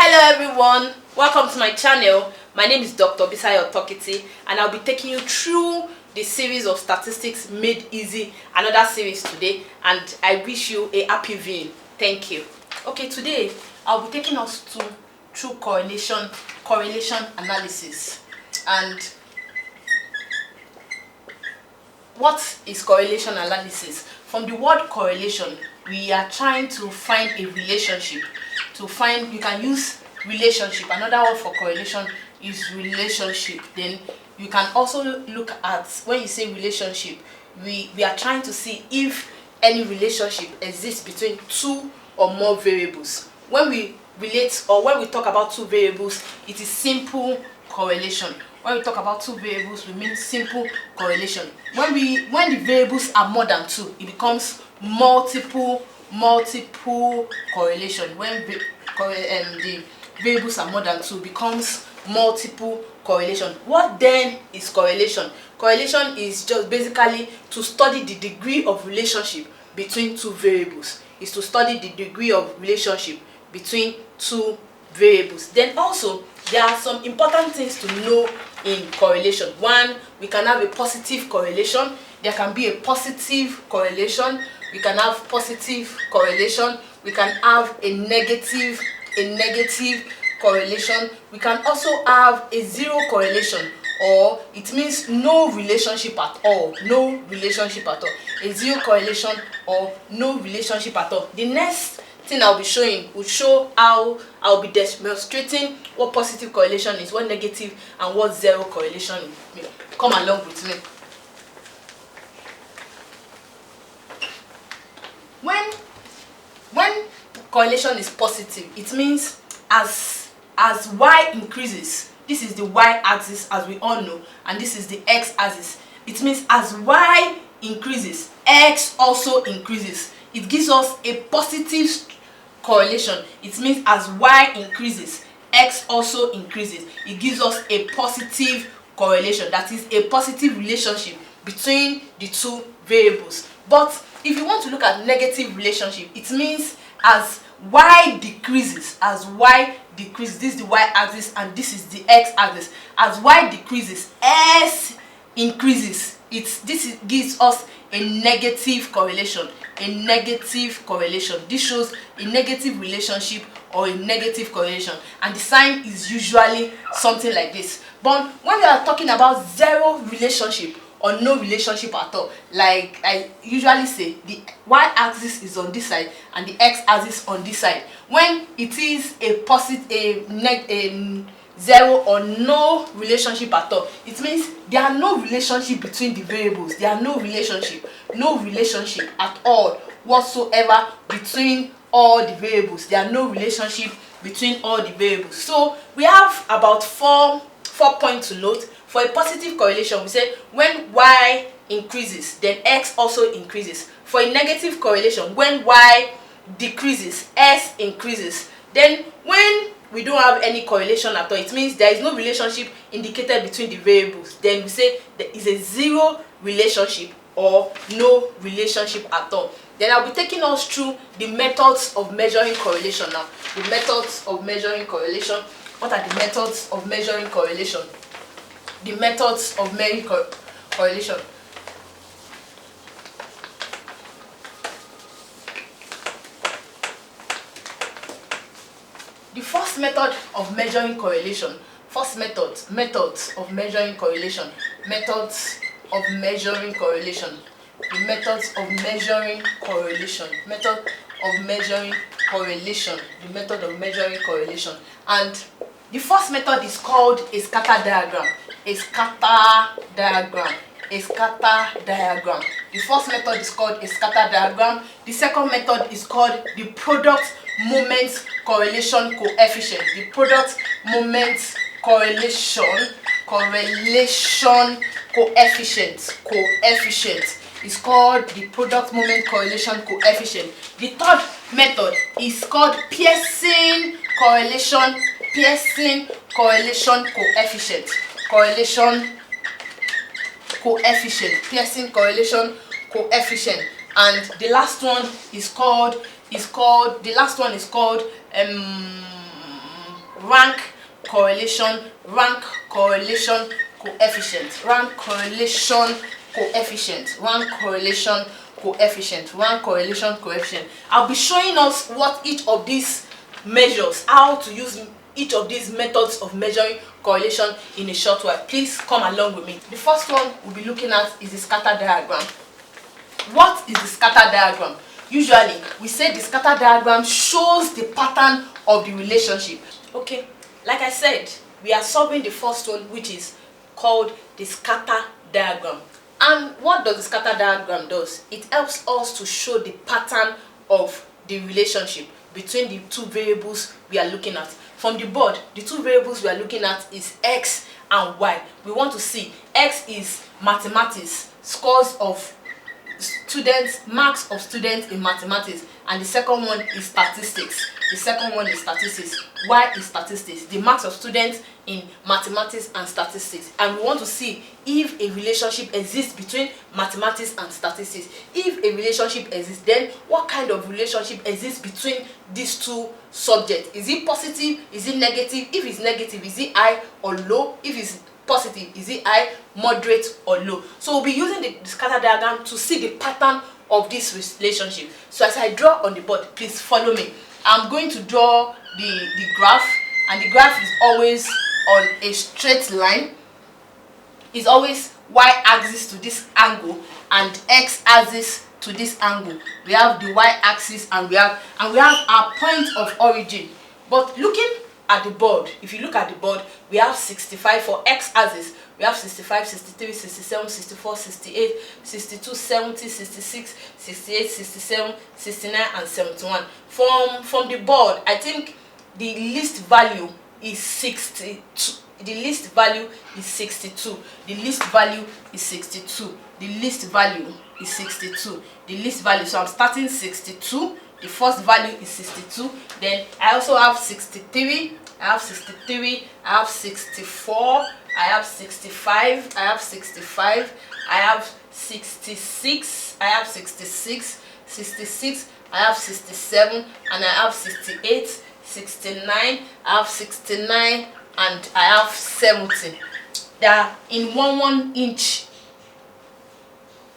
Hello everyone, welcome to my channel. My name is Dr. Bisayo Tokiti and I'll be taking you through the series of statistics made easy, another series today, and I wish you a happy viewing. Thank you. Okay, today I'll be taking us through correlation analysis. And what is correlation analysis? From the word correlation, we are trying to find a relationship. You can use relationship. Another word for correlation is relationship. Then you can also look at, when you say relationship, we are trying to see if any relationship exists between two or more variables. When we relate or when we talk about two variables, it is simple correlation. When we talk about two variables, we mean simple correlation. When the variables are more than two, it becomes multiple correlation. When the variables are more than two, becomes multiple correlation. What then is correlation? Correlation is just basically to study the degree of relationship between two variables. Is to study the degree of relationship between two variables. Then also there are some important things to know in correlation. One, we can have a positive correlation. There can be a positive correlation. We can have positive correlation. We can have a negative correlation. We can also have a zero correlation, or it means no relationship at all. No relationship at all. A zero correlation or no relationship at all. The next thing I'll be showing will show how I'll be demonstrating what positive correlation is, what negative, and what zero correlation is. Come along with me. When correlation is positive, it means as y increases, this is the y-axis as we all know, and this is the x-axis. It means as y increases, x also increases. It gives us a positive correlation. It means as y increases, x also increases. It gives us a positive correlation, that is a positive relationship between the two variables. But if you want to look at negative relationship, it means as y decreases, this is the y-axis and this is the x-axis. As y decreases, s increases. This gives us a negative correlation. This shows a negative relationship or a negative correlation, and the sign is usually something like this. But when we are talking about zero relationship or no relationship at all, like I usually say, the y-axis is on this side and the x-axis on this side. When it is a zero or no relationship at all, it means there are no relationship between the variables. There are no relationship at all whatsoever between all the variables. There are no relationship between all the variables. So we have about four points to note. For a positive correlation, we say when y increases, then x also increases. For a negative correlation, when y decreases, s increases. Then when we don't have any correlation at all, it means there is no relationship indicated between the variables. Then we say there is a zero relationship or no relationship at all. Then I'll be taking us through the methods of measuring correlation now. The methods of measuring correlation. What are the methods of measuring correlation? The methods of measuring correlation. The first method of measuring correlation. Methods of measuring correlation. The methods of measuring correlation. And the first method is called a scatter diagram. The first method is called a scatter diagram. The second method is called the product moment correlation coefficient. The product moment correlation coefficient is called the product moment correlation coefficient. The third method is called Pearson correlation coefficient. Pearson correlation coefficient. And the last one is called rank correlation, rank correlation coefficient, rank correlation coefficient, rank correlation coefficient, rank correlation coefficient. I'll be showing us what each of these measures, how to use each of these methods of measuring correlation in a short while. Please come along with me. The first one we'll be looking at is the scatter diagram. What is the scatter diagram? Usually we say the scatter diagram shows the pattern of the relationship. Okay, like I said, we are solving the first one, which is called the scatter diagram. And what does the scatter diagram does? It helps us to show the pattern of the relationship between the two variables we are looking at. From the board, the two variables we are looking at is x and y. We want to see x is mathematics, scores of students, marks of students in mathematics, and the second one is statistics. The second one is statistics. Y is statistics, the marks of students in mathematics and statistics. And we want to see if a relationship exists between mathematics and statistics. If a relationship exists, then what kind of relationship exists between these two subjects? Is it positive? Is it negative? If it's negative, is it high or low? If it's positive, is it high, moderate or low? So we'll be using the scatter diagram to see the pattern of this relationship. So as I draw on the board, please follow me. I'm going to draw the graph, and the graph is always on a straight line. It's always y-axis to this angle and x-axis to this angle. We have the y-axis and we have our point of origin. But looking at the board, if you look at the board, we have 65 for x-axis. We have 65, 63, 67, 64, 68, 62, 70, 66, 68, 67, 69, and 71. From the board, I think the least value is 62. The least value is 62. The least value is 62. The least value is 62. The least value. So I'm starting 62. The first value is 62. Then I also have 63. I have 63. I have 64. I have 65. I have 65. I have 66. I have 66. 66. I have 67. And I have 68. 69. I have 69. And I have 70. They are in 1 inch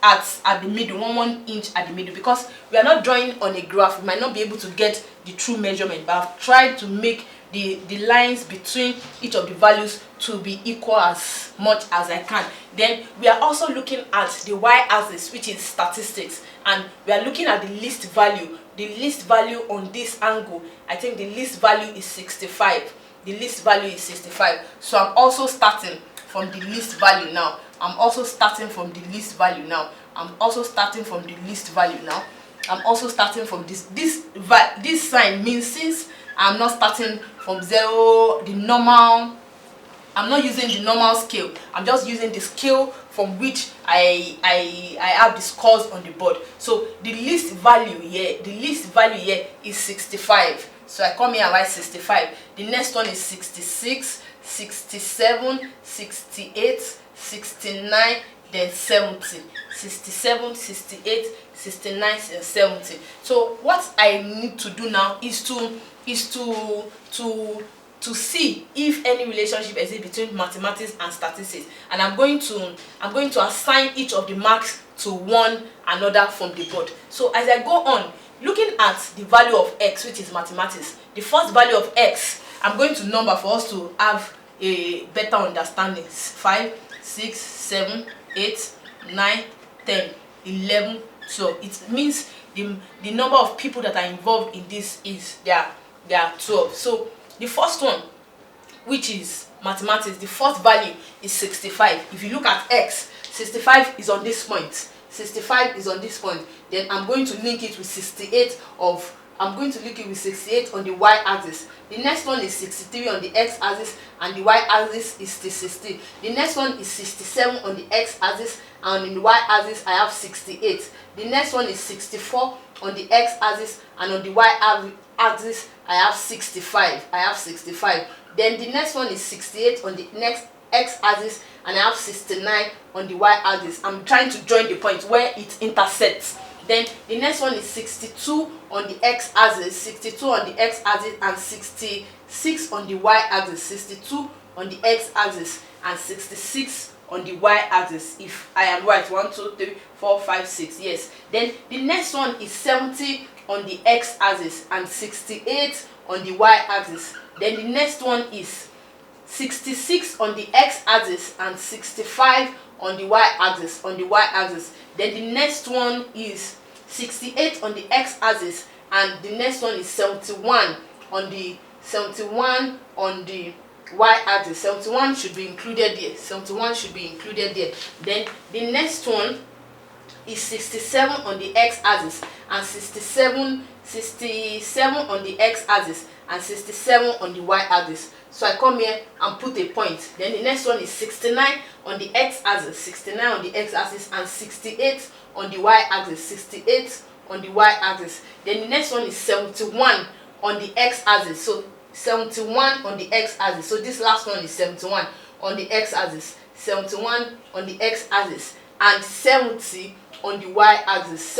at the middle, 1 inch at the middle, because we are not drawing on a graph. We might not be able to get the true measurement, but I've tried to make the lines between each of the values to be equal as much as I can. Then we are also looking at the y-axis, which is statistics, and we are looking at the least value. The least value on this angle, I think the least value is 65. The least value is 65. So I'm also starting from the least value now. I'm also starting from the least value now. I'm also starting from the least value now. I'm also starting from this sign means, since I'm not starting from zero, the normal, I'm not using the normal scale. I'm just using the scale from which I have the scores on the board. So the least value here, is 65. So I come here and write 65. The next one is 66, 67, 68, 69, then 70. 67, 68, 69, and 70. So what I need to do now is to see if any relationship exists between mathematics and statistics, and I'm going to assign each of the marks to one another from the board. So as I go on, looking at the value of x, which is mathematics, the first value of x, I'm going to number for us to have a better understanding. 5, 6, 7, 8, 9, 10, 11, 12. It means the number of people that are involved in this is there are 12. So the first one, which is mathematics, the first value is 65. If you look at x, 65 is on this point. 65 is on this point. Then I'm going to link it with 68 on the y-axis. The next one is 63 on the x-axis, and the y-axis is 60. The next one is 67 on the x-axis, and on the y-axis I have 68. The next one is 64 on the x-axis, and on the y-axis I have 65. Then the next one is 68 on the next x-axis, and I have 69 on the y-axis. I'm trying to join the point where it intersects. Then the next one is 62 on the x-axis, and 66 6 on the y-axis, 62 on the x-axis, and 66 on the y-axis. If I am right, 1 2 3 4 5 6, yes. Then the next one is 70 on the x-axis and 68 on the y-axis. Then the next one is 66 on the x-axis and 65 on the y-axis. Then the next one is 68 on the x-axis, and the next one is 71 on the y-axis. 71 should be included there. Then the next one is 67 on the x-axis and 67 on the x-axis and 67 on the y-axis. So I come here and put a point. Then the next one is 69 on the x-axis, and 68 on the y-axis, Then the next one is 71 on the x-axis. So 71 on the x-axis. So this last one is 71 on the x-axis, and 70 on the y-axis,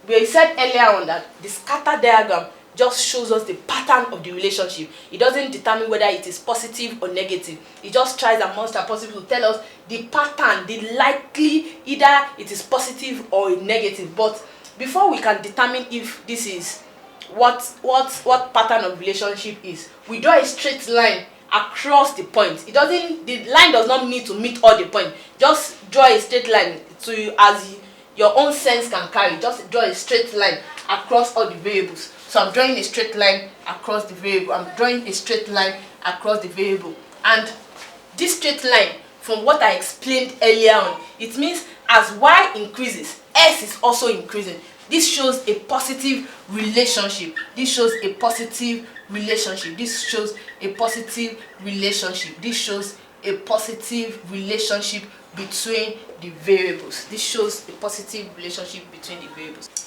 We said earlier on that the scatter diagram just shows us the pattern of the relationship. It doesn't determine whether it is positive or negative. It just tries as much as possible to tell us the pattern, the likely, either it is positive or negative. But before we can determine if this is what pattern of relationship is, we draw a straight line across the point. The line does not need to meet all the points. Just draw a straight line as your own sense can carry. Just draw a straight line across all the variables. So I'm drawing a straight line across the variable. And this straight line, from what I explained earlier on, it means as y increases, s is also increasing. This shows a positive relationship. This shows a positive relationship between the variables. The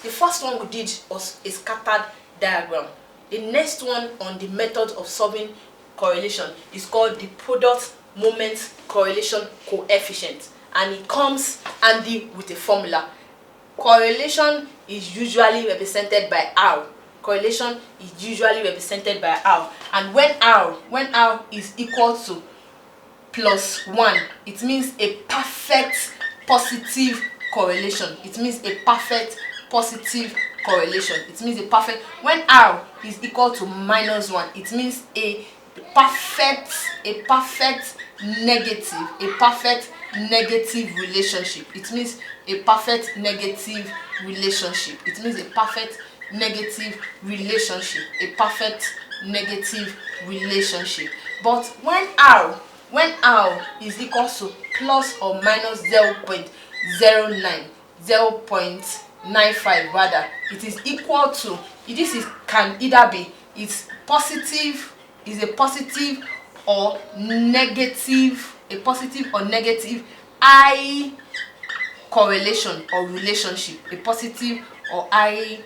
first one we did was a scattered diagram. The next one on the method of solving correlation is called the product moment correlation coefficient, and it comes handy with a formula. Correlation is usually represented by R. And when R is equal to +1, it means a perfect positive correlation. When R is equal to -1, it means a perfect negative relationship. But when R is equal to plus or minus 0.09, 0.95 rather, it is equal to, can either be a positive or negative, I correlation or relationship, a positive or a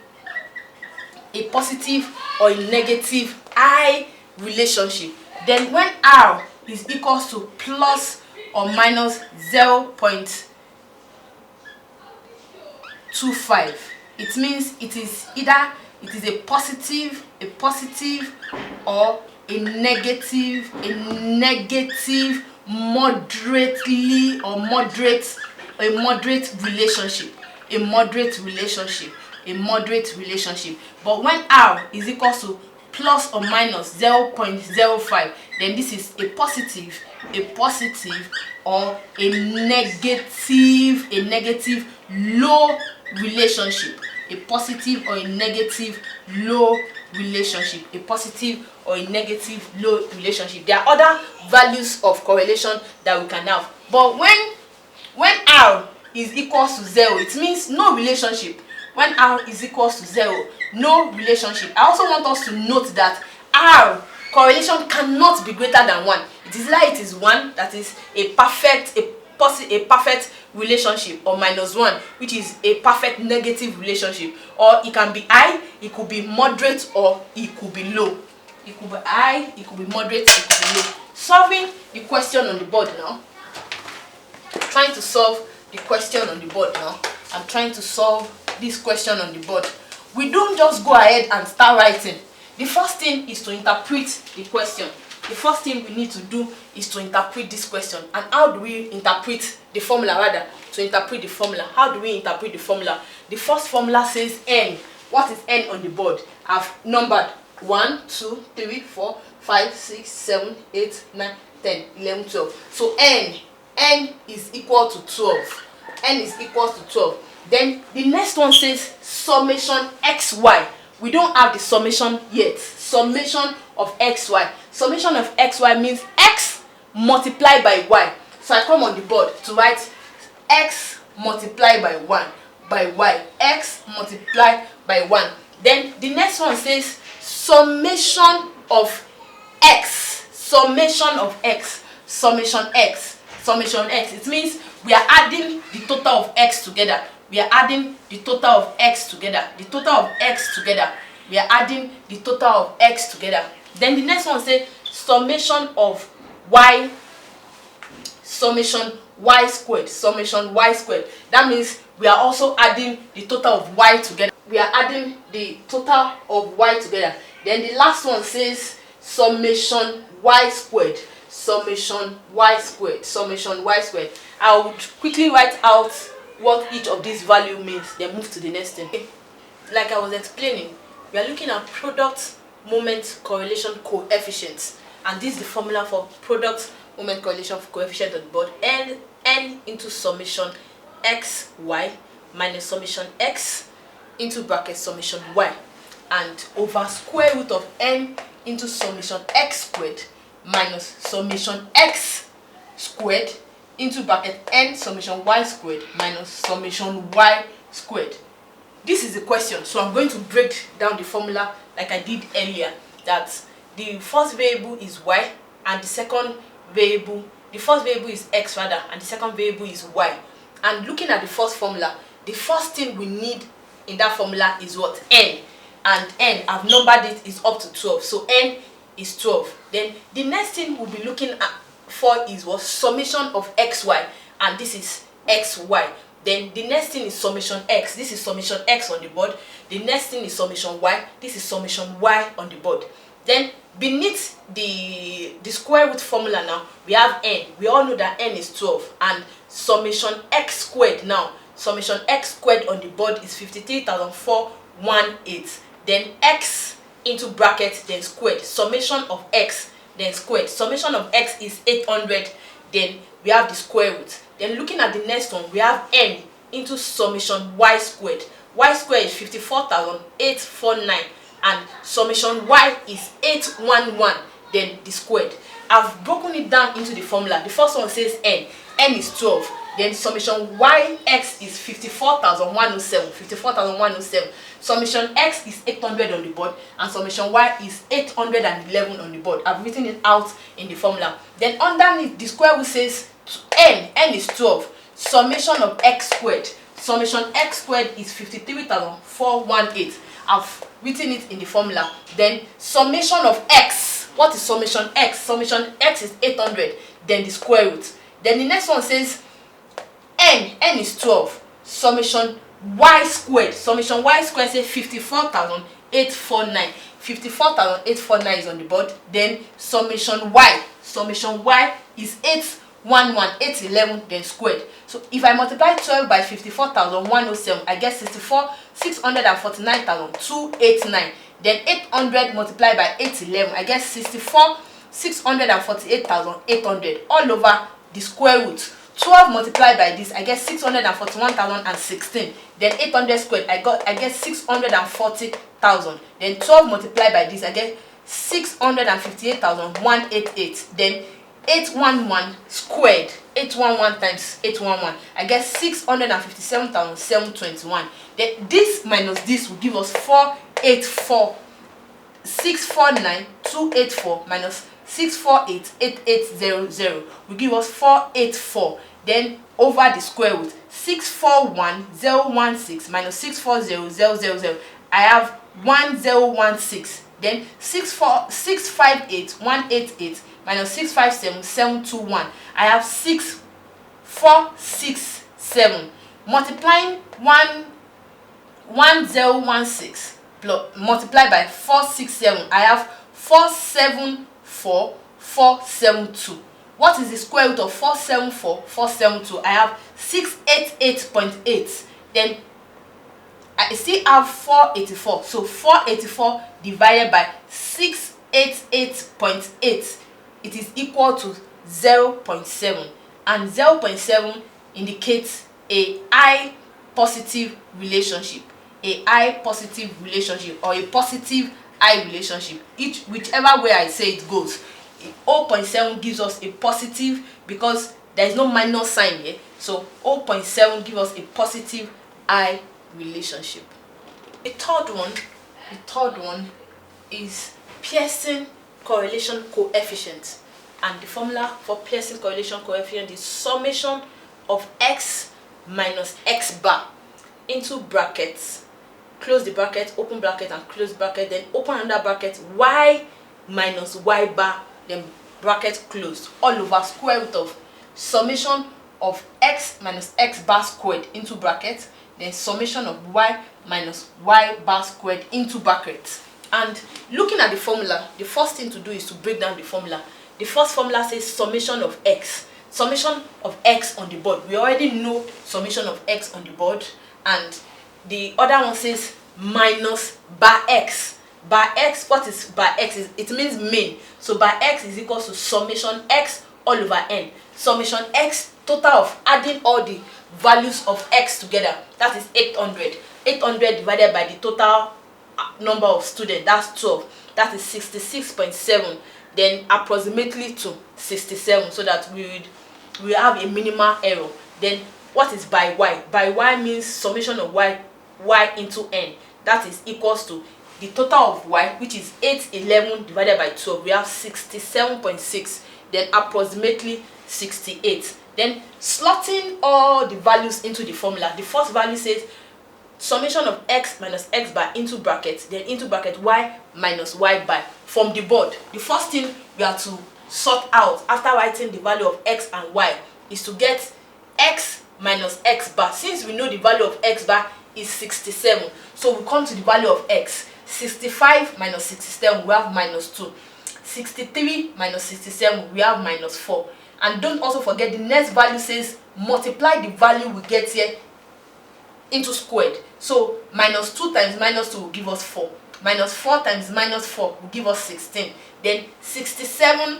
negative I relationship. Then when R is equal to plus or minus 0.25, it means it is either a positive or a negative moderate relationship. But when R is equal to plus or minus 0.05, then this is a positive or a negative low relationship. There are other values of correlation that we can have, but when R is equal to 0, it means no relationship. When R is equal to 0, no relationship. I also want us to note that R correlation cannot be greater than 1. It is like it is 1, that is a perfect relationship, or -1, which is a perfect negative relationship. Or it can be high, it could be moderate, or it could be low. Solving the question on the board now. I'm trying to solve this question on the board. We don't just go ahead and start writing. The first thing is to interpret the question. The first thing we need to do is to interpret this question. And how do we interpret the formula? Rather, to interpret the formula. How do we interpret the formula? The first formula says n. What is n on the board? I've numbered 1, 2, 3, 4, 5, 6, 7, 8, 9, 10, 11, 12. So n is equal to 12. N is equal to 12. Then the next one says summation xy. We don't have the summation yet. Summation of xy. Summation of xy means x multiplied by y. So I come on the board to write x multiplied by 1 by y. X multiplied by 1. Then the next one says summation of x. Summation of x. Summation x. Summation x. It means we are adding the total of x together. We are adding the total of x together. The total of x together. We are adding the total of x together. Then the next one says summation of y. Summation y squared. Summation y squared. That means we are also adding the total of y together. We are adding the total of y together. Then the last one says summation y squared. Summation y squared. Summation y squared. I would quickly write out what each of these value means, then move to the next thing. Like I was explaining, we are looking at product moment correlation coefficients, and this is the formula for product moment correlation coefficient on the board. N into summation xy minus summation x into bracket summation y, and over square root of n into summation x squared minus summation x squared into bracket n summation y squared minus summation y squared. This is the question, so I'm going to break down the formula like I did earlier, that the first variable is y and the second variable, the first variable is x rather, and the second variable is y. And looking at the first formula, the first thing we need in that formula is what? N. And n, I've numbered it, is up to 12, so n is 12. Then the next thing we'll be looking at for is what? Summation of xy, and this is xy. Then the next thing is summation x. This is summation x on the board. The next thing is summation y. This is summation y on the board. Then beneath the square root formula now, we have n. We all know that n is 12, and summation x squared now. Summation x squared on the board is 53,418. Then x into bracket, then squared. Summation of x, then squared. Summation of x is 800. Then we have the square root. Then looking at the next one, we have n into summation y squared. Y squared is 54,849, and summation y is 811. Then the squared. I've broken it down into the formula. The first one says n. N is 12. Then summation yx is 54,107. 54,107. Summation x is 800 on the board, and summation y is 811 on the board. I've written it out in the formula. Then underneath, the square root says n. N is 12. Summation of x squared. Summation x squared is 53,418. I've written it in the formula. Then summation of x. What is summation x? Summation x is 800. Then the square root. Then the next one says n. N is 12. Summation y squared. Summation y squared says 54,849. 54,849 is on the board. Then summation y. Summation y is 811. 811 then squared. So if I multiply 12 by 54,107, I get 649,289. Then 800 multiplied by 811, I get 648,800 all over the square root. 12 multiplied by this, I get 641,016. Then 800 squared, I get 640,000. Then 12 multiplied by this, I get 658,188. Then 811 squared, 811 times 811, I get 657,721. Then this minus this will give us 484. 649,284 minus 648,8800 will give us 484. Then over the square root, 641,016 minus 640,000, I have 1016. Then 658,188 minus 657,721, I have 6467. Multiplying 1016 multiply by 467, I have 474472. What is the square root of 474472? I have 688.8. Then I still have 484. So 484 divided by 688.8, it is equal to 0.7, and 0.7 indicates a high positive relationship, or a positive high relationship. Whichever way I say it goes, 0.7 gives us a positive because there is no minus sign here. So 0.7 gives us a positive high relationship. The third one is Pearson correlation coefficient, and the formula for Pearson correlation coefficient is summation of x minus x bar into brackets, close the bracket, open bracket and close bracket, then open another bracket, y minus y bar, then bracket closed, all over square root of summation of x minus x bar squared into bracket, then summation of y minus y bar squared into bracket. And looking at the formula, the first thing to do is to break down the formula. The first formula says summation of x on the board. We already know summation of x on the board. And the other one says minus bar x. Bar x, what is bar x? It means mean. So bar x is equal to summation x all over n. Summation x, total of adding all the values of x together, that is 800. 800 divided by the total number of students, that's 12. That is 66.7. Then approximately to 67, so that we have a minimal error. Then what is by y? By y means summation of y into n. That is equals to the total of y, which is 811 divided by 12. We have 67.6. Then approximately 68. Then slotting all the values into the formula. The first value says summation of x minus x bar into bracket, then into bracket y minus y bar. From the board, the first thing we have to sort out after writing the value of x and y is to get x minus x bar. Since we know the value of x bar is 67, so we come to the value of x. 65 minus 67, we have minus 2. 63 minus 67, we have minus 4. And don't also forget the next value says multiply the value we get here into squared. So minus 2 times minus 2 will give us 4. Minus 4 times minus 4 will give us 16. Then 67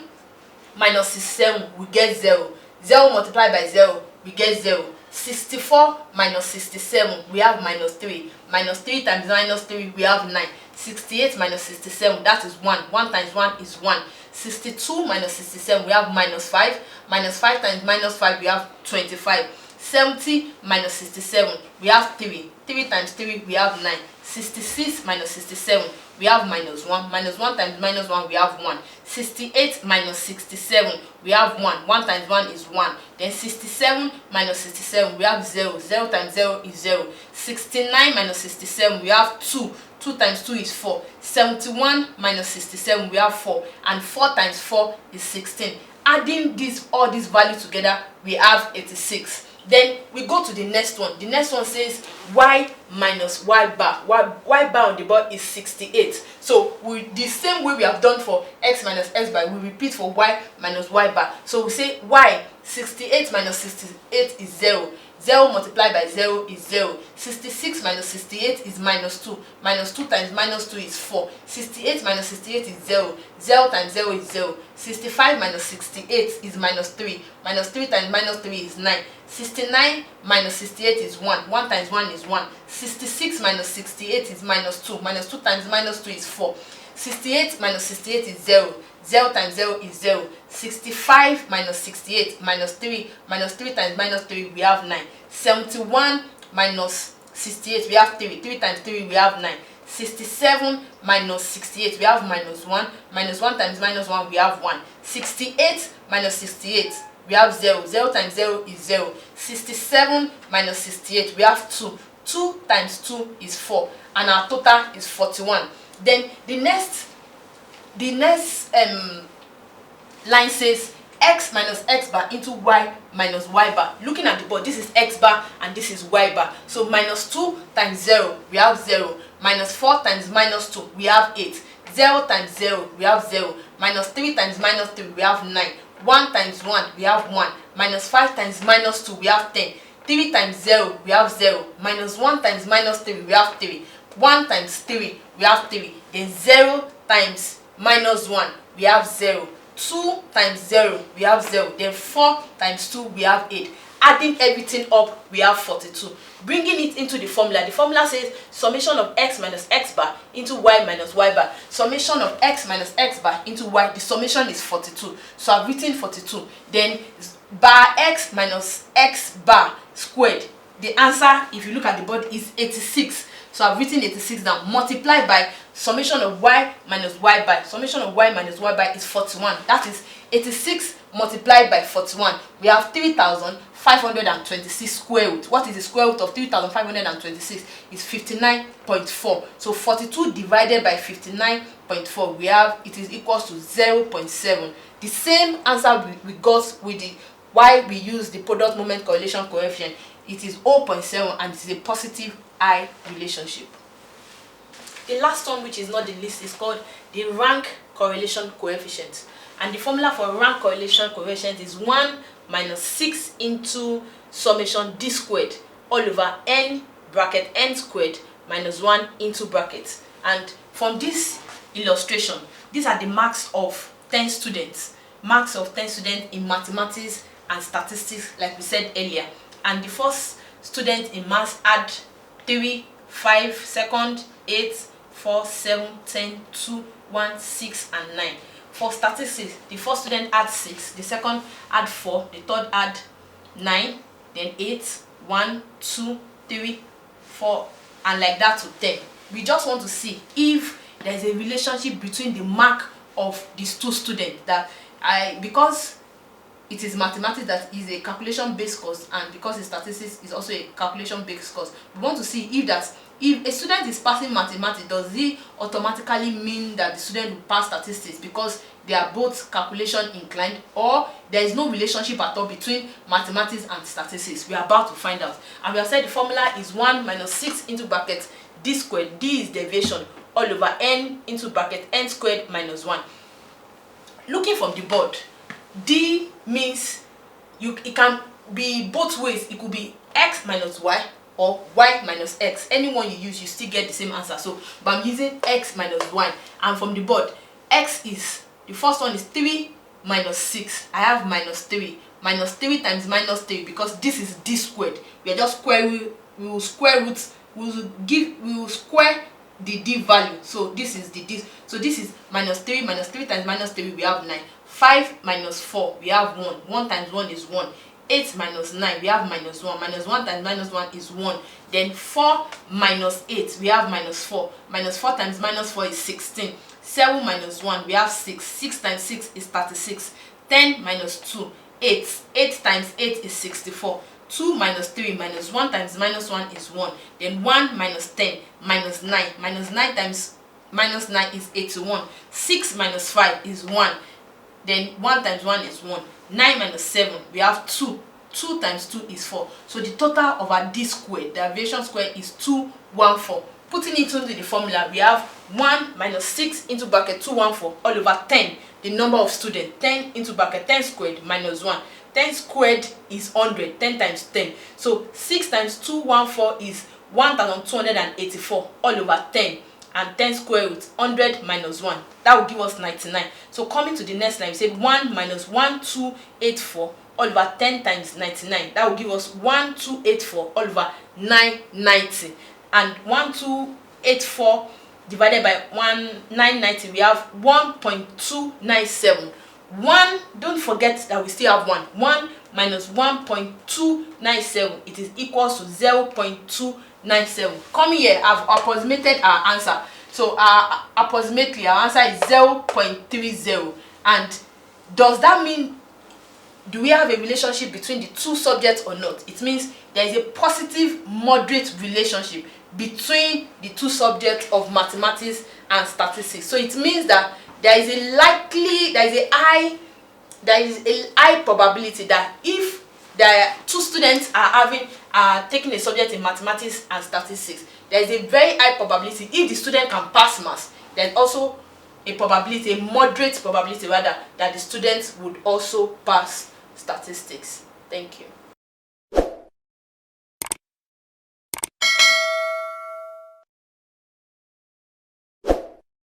minus 67 we get 0. 0 multiplied by 0 we get 0. 64 minus 67 we have minus 3. Minus 3 times minus 3 we have 9. 68 minus 67, that is 1. 1 times 1 is 1. 62 minus 67 we have minus 5. Minus 5 times minus 5 we have 25. 70 minus 67 we have 3. 3 times 3 we have 9. 66 minus 67 we have minus 1. Minus 1 times minus 1 we have 1. 68 minus 67 we have 1. 1 times 1 is 1. Then 67 minus 67 we have 0. 0 times 0 is 0. 69 minus 67 we have 2. 2 times 2 is 4. 71 minus 67 we have 4. And 4 times 4 is 16. Adding all these values together, we have 86. Then we go to the next one. The next one says y minus y bar. Y bar on the board is 68. So the same way we have done for x minus x bar, we repeat for y minus y bar. So we say y 68 minus 68 is 0. 0 multiplied by 0 is 0. 66 minus 68 is minus 2. Minus 2 times minus 2 is 4. 68 minus 68 is 0. 0 times 0 is 0. 65 minus 68 is minus 3. Minus 3 times minus 3 is 9. 69 minus 68 is 1. 1 times 1 is 1. 66 minus 68 is minus 2. Minus 2 times minus 2 is 4. 68 minus 68 is 0. 0 times 0 is 0. 65 minus 68 minus 3. Minus 3 times minus 3 we have 9. 71 minus 68 we have 3. 3 times 3 we have 9. 67 minus 68 we have minus 1. Minus 1 times minus 1 we have 1. 68 minus 68 we have 0. 0 times 0 is 0. 67 minus 68 we have 2. 2 times 2 is 4. And our total is 41. Then the next line says x minus x bar into y minus y bar. Looking at the board, this is x bar and this is y bar. So minus 2 times 0, we have 0. Minus 4 times minus 2, we have 8. 0 times 0, we have 0. Minus 3 times minus 3, we have 9. 1 times 1, we have 1. Minus 5 times minus 2, we have 10. 3 times 0, we have 0. Minus 1 times minus 3, we have 3. 1 times 3, we have 3. Then 0 times minus 1, we have 0. 2 times 0, we have 0. Then 4 times 2, we have 8. Adding everything up, we have 42. Bringing it into the formula says summation of x minus x bar into y minus y bar. Summation of x minus x bar into y, the summation is 42. So I've written 42. Then bar x minus x bar squared. The answer, if you look at the board, is 86. So I've written 86 down. Multiplied by summation of y minus y bar. Summation of y minus y bar is 41. That is 86 multiplied by 41. We have 3,526 square root. What is the square root of 3,526? Is 59.4. So 42 divided by 59.4, we have, it is equals to 0.7. The same answer we got with the why we use the product moment correlation coefficient. It is 0.7 and it is a positive I relationship. The last one, which is not the least, is called the rank correlation coefficient. And the formula for rank correlation coefficient is 1 minus 6 into summation d squared all over n bracket n squared minus 1 into brackets. And from this illustration, these are the marks of 10 students. Marks of 10 students in mathematics and statistics, like we said earlier. And the first student in maths had 3, 5, second, 8, 4, 7, 10, 2, 1, 6, and 9. For statistics, the first student had 6, the second had 4, the third had 9, then 8, 1, 2, 3, 4, and like that to 10. We just want to see if there is a relationship between the mark of these two students, that because it is mathematics that is a calculation based course, and because it's statistics is also a calculation based course, we want to see if a student is passing mathematics, does it automatically mean that the student will pass statistics because they are both calculation inclined, or there is no relationship at all between mathematics and statistics? We are about to find out. And we have said the formula is 1 minus 6 into bracket d squared. D is deviation all over n into bracket n squared minus 1. Looking from the board, D means it can be both ways. It could be x minus y or y minus x. Anyone you use, you still get the same answer. So but I'm using x minus y, and from the board, x is, the first one is 3 minus 6. I have minus 3. Minus 3 times minus 3, because this is d squared. We are just we will square root, we will square the d value. So this is the d. So this is minus 3 times minus 3, we have 9. 5 minus 4, we have 1. 1 times 1 is 1. 8 minus 9, we have minus 1. Minus 1 times minus 1 is 1. Then 4 minus 8, we have minus 4. Minus 4 times minus 4 is 16. 7 minus 1, we have 6. 6 times 6 is 36. 10 minus 2, 8. 8 times 8 is 64. 2 minus 3 minus 1 times minus 1 is 1. Then 1 minus 10 minus 9. Minus 9 times minus 9 is 81. 6 minus 5 is 1. Then 1 times 1 is 1. 9 minus 7, we have 2. 2 times 2 is 4. So the total of our d squared, the abbreviation square, is 214. Putting it into the formula, we have 1 minus 6 into bracket 214 all over 10, the number of students. 10 into bracket 10 squared minus 1. 10 squared is 100. 10 times 10. So 6 times 214 is 1284 all over 10. And 10 square root 100 minus 1, that will give us 99. So coming to the next line, we say 1 minus 1284 all over 10 times 99. That will give us 1284 all over 990. And 1284 divided by 990, we have 1.297. 1, don't forget that we still have 1. 1 minus 1.297, it is equals to 0.297. Coming here, I've approximated our answer. So approximately our answer is 0.30. And does that mean, do we have a relationship between the two subjects or not? It means there is a positive moderate relationship between the two subjects of mathematics and statistics. So it means that there is a high there is a high probability that if there are two students are taking a subject in mathematics and statistics, there is a very high probability, if the student can pass maths, there is also a probability, a moderate probability rather, that the students would also pass statistics. Thank you.